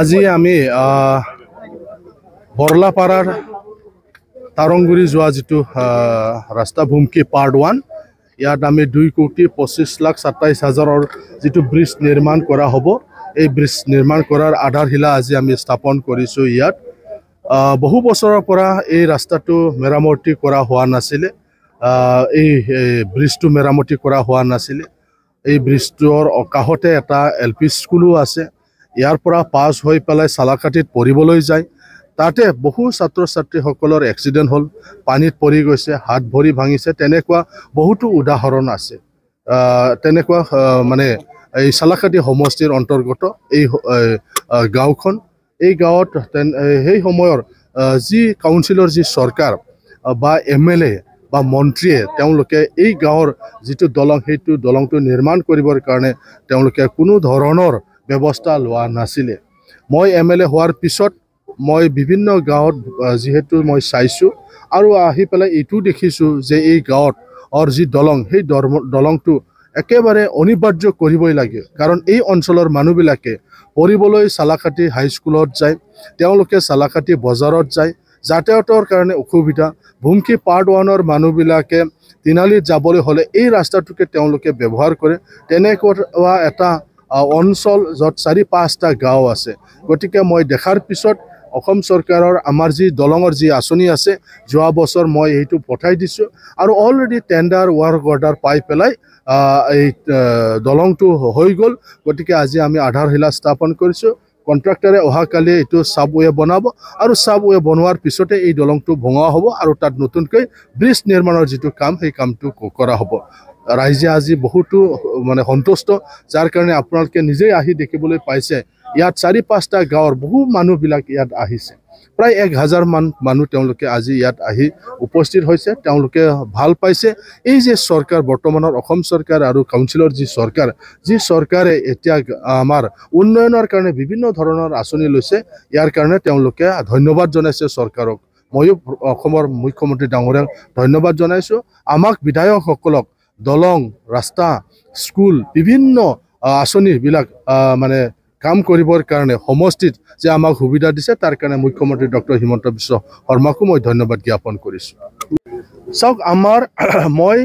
আজি আমি বৰলাপাৰাৰ তাৰংগুৰি যোৱা যিটো ৰাস্তা ভূমকি পাৰ্ট 1 ইয়াত আমি 2,25,27,000 যিটো ব্ৰিজ নিৰ্মাণ কৰা হ'ব। এই ব্ৰিজ নিৰ্মাণ কৰাৰ আধাৰশিলা আজি আমি স্থাপন কৰিছোঁ। ইয়াত বহু বছৰৰ পৰা এই ৰাস্তাটো মেৰামতি কৰা হোৱা নাছিলে, এই ব্ৰিজটো মেৰামতি কৰা হোৱা নাছিলে। এই ব্ৰিজটোৰ কাষতে এটা LP স্কুলো আছে। ইয়াৰ পৰা পাছ হৈ পেলাই চালাকাটিত পঢ়িবলৈ যায়। তাতে বহু ছাত্ৰ ছাত্ৰীসকলৰ এক্সিডেণ্ট হ'ল, পানীত পৰি গৈছে, হাত ভৰি ভাঙিছে। তেনেকুৱা বহুতো উদাহৰণ আছে। তেনেকুৱা মানে এই চালাকাটি সমষ্টিৰ অন্তৰ্গত এই গাঁওখন। এই গাঁৱত সেই সময়ৰ যি কাউন্সিলৰ যি চৰকাৰ বা MLA বা মন্ত্ৰীয়ে তেওঁলোকে এই গাঁৱৰ যিটো দলং সেইটো দলংটো নিৰ্মাণ কৰিবৰ কাৰণে তেওঁলোকে কোনো ধৰণৰ ব্যৱস্থা লোৱা নাছিলে। মই MLA হোৱাৰ পিছত মই বিভিন্ন গাঁৱত যিহেতু মই চাইছোঁ আৰু আহি পেলাই এইটো দেখিছোঁ যে এই গাঁৱত যি দলং সেই দলংটো একেবাৰে অনিবাৰ্য কৰিবই লাগে। কাৰণ এই অঞ্চলৰ মানুহবিলাকে পঢ়িবলৈ চালাকাটি হাইস্কুলত যায়, তেওঁলোকে চালাকাটি বজাৰত যায়, যাতায়াতৰ কাৰণে অসুবিধা। ভূমকি পাৰ্ট 1ৰ মানুহবিলাকে তিনালিত যাবলৈ হ'লে এই ৰাস্তাটোকে তেওঁলোকে ব্যৱহাৰ কৰে। তেনেকুৱা এটা অঞ্চল য'ত 4-5টা গাঁও আছে। গতিকে মই দেখাৰ পিছত অসম চৰকাৰৰ আমাৰ যি দলঙৰ যি আঁচনি আছে, যোৱা বছৰ মই এইটো পঠাই দিছোঁ আৰু অলৰেডি টেণ্ডাৰ ৱাৰ্ক অৰ্ডাৰ পাই পেলাই এই দলংটো হৈ গ'ল। গতিকে আজি আমি আধাৰশিলা স্থাপন কৰিছোঁ। কণ্ট্ৰাক্টৰে অহাকালি এইটো ছাবৱে বনাব আৰু ছাবৱে বনোৱাৰ পিছতে এই দলংটো ভঙা হ'ব আৰু তাত নতুনকৈ ব্ৰিজ নিৰ্মাণৰ যিটো কাম সেই কামটো কৰা হ'ব। ৰাইজে আজি বহুতো মানে সন্তুষ্ট, যাৰ কাৰণে আপোনালোকে নিজেই আহি দেখিবলৈ পাইছে। ইয়াত 4-5টা গাঁৱৰ বহু মানুহবিলাক ইয়াত আহিছে। প্ৰায় 1,000 মান মানুহ তেওঁলোকে আজি ইয়াত আহি উপস্থিত হৈছে। তেওঁলোকে ভাল পাইছে। এই যে চৰকাৰ বৰ্তমানৰ অসম চৰকাৰ আৰু কাউন্সিলৰ যি চৰকাৰে এতিয়া আমাৰ উন্নয়নৰ কাৰণে বিভিন্ন ধৰণৰ আঁচনি লৈছে, ইয়াৰ কাৰণে তেওঁলোকে ধন্যবাদ জনাইছে চৰকাৰক। ময়ো অসমৰ মুখ্যমন্ত্ৰী ডাঙৰীয়াক ধন্যবাদ জনাইছোঁ। আমাক বিধায়কসকলক দলং, ৰাস্তা, স্কুল বিভিন্ন আঁচনিবিলাক মানে কাম কৰিবৰ কাৰণে সমষ্টিত যে আমাক সুবিধা দিছে, তাৰ কাৰণে মুখ্যমন্ত্ৰী ডক্টৰ হিমন্ত বিশ্ব শৰ্মাকো মই ধন্যবাদ জ্ঞাপন কৰিছোঁ। চাওক, মই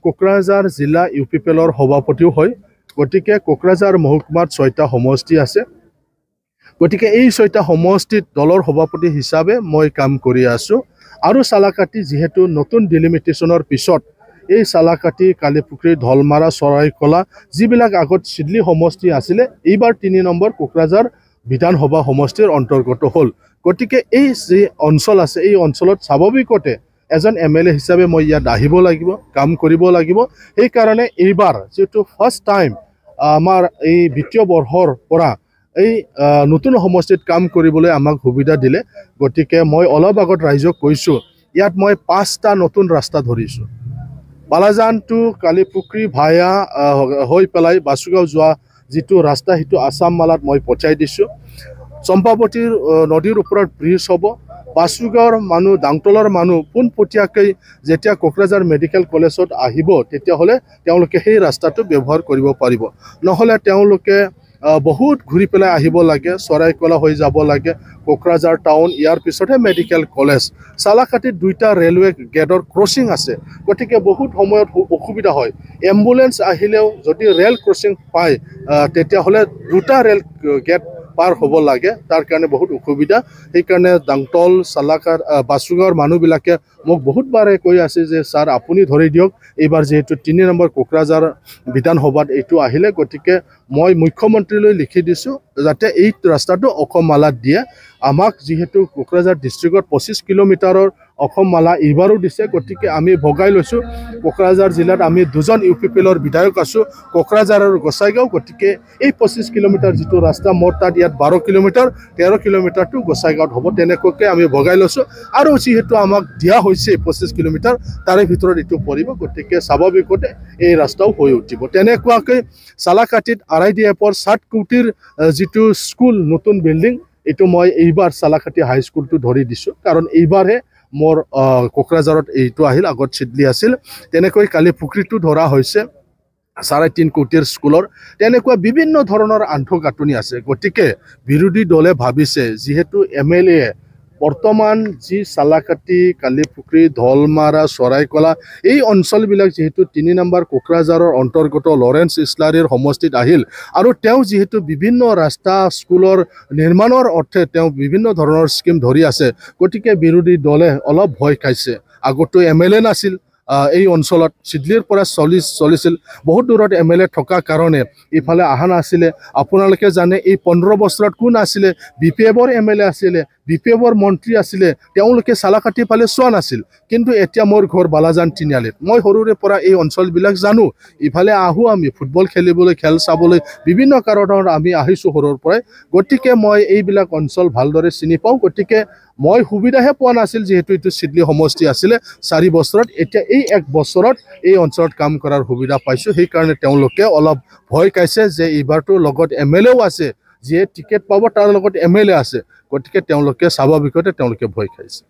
কোকৰাঝাৰ জিলা UPPLৰ সভাপতিও হয়। গতিকে কোকৰাঝাৰ মহকুমাত 6টা সমষ্টি আছে। গতিকে এই 6টা সমষ্টিত দলৰ সভাপতি হিচাপে মই কাম কৰি আছোঁ। আৰু চালাকাটি যিহেতু নতুন ডিলিমিটেশ্যনৰ পিছত এই চালাকাটি, কালিপুখুৰী, ঢলমাৰা, চৰাইকলা যিবিলাক আগত চিডলি সমষ্টি আছিলে, এইবাৰ 3 নম্বৰ কোকৰাঝাৰ বিধানসভা সমষ্টিৰ অন্তৰ্গত হ'ল। গতিকে এই যি অঞ্চল আছে, এই অঞ্চলত স্বাভাৱিকতে এজন MLA হিচাপে মই ইয়াত আহিব লাগিব, কাম কৰিব লাগিব। সেইকাৰণে এইবাৰ যিটো ফাৰ্ষ্ট টাইম আমাৰ এই বিত্তীয় বৰ্ষৰ পৰা এই নতুন সমষ্টিত কাম কৰিবলৈ আমাক সুবিধা দিলে। গতিকে মই অলপ আগত ৰাইজক কৈছোঁ, ইয়াত মই 5টা নতুন ৰাস্তা ধৰিছোঁ। বালাজান টু কালিপুখুৰী ভায়া হৈ পেলাই বাসুগাঁও যোৱা যিটো ৰাস্তা সেইটো আছাম মালাত মই পঠিয়াই দিছোঁ। চম্পাৱতীৰ নদীৰ ওপৰত ব্ৰিজ হ'ব। বাসুগাঁৱৰ মানুহ, দাংতলৰ মানুহ পোনপটীয়াকৈ যেতিয়া কোকৰাঝাৰ মেডিকেল কলেজত আহিব, তেতিয়াহ'লে তেওঁলোকে সেই ৰাস্তাটো ব্যৱহাৰ কৰিব পাৰিব। নহ'লে তেওঁলোকে বহুত ঘূৰি পেলাই আহিব লাগে, চৰাইকলা হৈ যাব লাগে, কোকৰাঝাৰ টাউন, ইয়াৰ পিছতহে মেডিকেল কলেজ। চালাকাটিত 2টা ৰেলৱে গেটৰ ক্ৰচিং আছে। গতিকে বহুত সময়ত অসুবিধা হয়। এম্বুলেঞ্চ আহিলেও যদি ৰেল ক্ৰচিং পায়, তেতিয়াহ'লে 2টা ৰেল গেট পাৰ হ'ব লাগে। তাৰ কাৰণে বহুত অসুবিধা। সেইকাৰণে দাংতল, বাসুগাঁৱৰ মানুহবিলাকে মোক বহুতবাৰে কৈ আছে যে ছাৰ আপুনি ধৰি দিয়ক, এইবাৰ যিহেতু 3 নম্বৰ কোকৰাঝাৰ বিধানসভাত এইটো আহিলে। গতিকে মই মুখ্যমন্ত্ৰীলৈ লিখি দিছোঁ যাতে এই ৰাস্তাটো অসম মালাত দিয়ে। আমাক যিহেতু কোকৰাঝাৰ ডিষ্ট্ৰিক্টত 25 কিলোমিটাৰৰ অসম মালা এইবাৰো দিছে। গতিকে আমি ভগাই লৈছোঁ। কোকৰাঝাৰ জিলাত আমি 2জন UPPLৰ বিধায়ক আছোঁ, কোকৰাঝাৰ আৰু গোসাইগাঁও। গতিকে এই 25 কিলোমিটাৰ যিটো ৰাস্তা, মোৰ তাত ইয়াত 12 কিলোমিটাৰ, 13 কিলোমিটাৰটো গোসাইগাঁৱত হ'ব। তেনেকুৱাকৈ আমি ভগাই লৈছোঁ। আৰু যিহেতু আমাক দিয়া হৈছে 25 কিলোমিটাৰ, তাৰে ভিতৰত এইটো পৰিব। গতিকে স্বাভাৱিকতে এই ৰাস্তাও হৈ উঠিব। তেনেকুৱাকৈ চালাকাটিত RIDFৰ 7 কোটিৰ যিটো স্কুল, নতুন বিল্ডিং, এইটো মই এইবাৰ চালাকাটি হাইস্কুলটো ধৰি দিছোঁ। কাৰণ এইবাৰহে মোৰ কোকৰাঝাৰত এইটো আহিল, আগত চিডলি আছিল। তেনেকৈ কালিপুখুৰীটো ধৰা হৈছে। 3.5 কোটিৰ স্কুলৰ তেনেকুৱা বিভিন্ন ধৰণৰ আন্তঃগাঁথনি আছে গতিকে বিৰোধী দলে ভাবিছে যিহেতু MLA বৰ্তমান যি চালাকাটি কালিপুখুৰী ধলমাৰা চৰাইকলা এই অঞ্চলবিলাক যেহেতু 3 নম্বৰ কোকৰাঝাৰৰ অন্তৰ্গত লৰেন্স ইছলাৰীৰ সমষ্টিত আহিল আৰু তেওঁ যেহেতু বিভিন্ন ৰাস্তা স্কুলৰ নিৰ্মাণৰ অৰ্থে তেওঁ বিভিন্ন ধৰণৰ স্কিম ধৰি আছে গতিকে বিৰোধী দলে অলপ ভয় খাইছে আগতো MLA নাছিল এই অঞ্চলত সিডলিৰ পৰা চলিছিল বহুত দূৰত MLA থকা কাৰণে ইফালে আহা নাছিলে আপোনালোকে জানে এই 15 বছৰত কোন আছিলে BPFৰ MLA আছিলে BPFৰ মন্ত্ৰী আছিলে তেওঁলোকে চালাকাটি ফালে চোৱা নাছিল কিন্তু এতিয়া মোৰ ঘৰ বালাজান তিনিআলিত মই সৰুৰে পৰা এই অঞ্চলবিলাক জানো ইফালে আহো আমি ফুটবল খেলিবলৈ খেল চাবলৈ বিভিন্ন কাৰণত আমি আহিছো সৰুৰ পৰাই গতিকে মই এইবিলাক অঞ্চল ভালদৰে চিনি পাওঁ গতিকে মই সুবিধাহে পোৱা নাছিল যেহেতু এটো সিডলি সমষ্টি আছিলে 4 বছৰত এতিয়া এই 1 বছৰত এই অঞ্চলত কাম কৰাৰ সুবিধা পাইছো সেই কাৰণে তেওঁলোকে অলপ ভয় খাইছে যে এইবাৰটো লগত MLAও আছে যে টিকেট পাব তাৰ লগত MLA আছে গতিকে তেওঁলোকে স্বাভাৱিকতে তেওঁলোকে ভয় খাইছে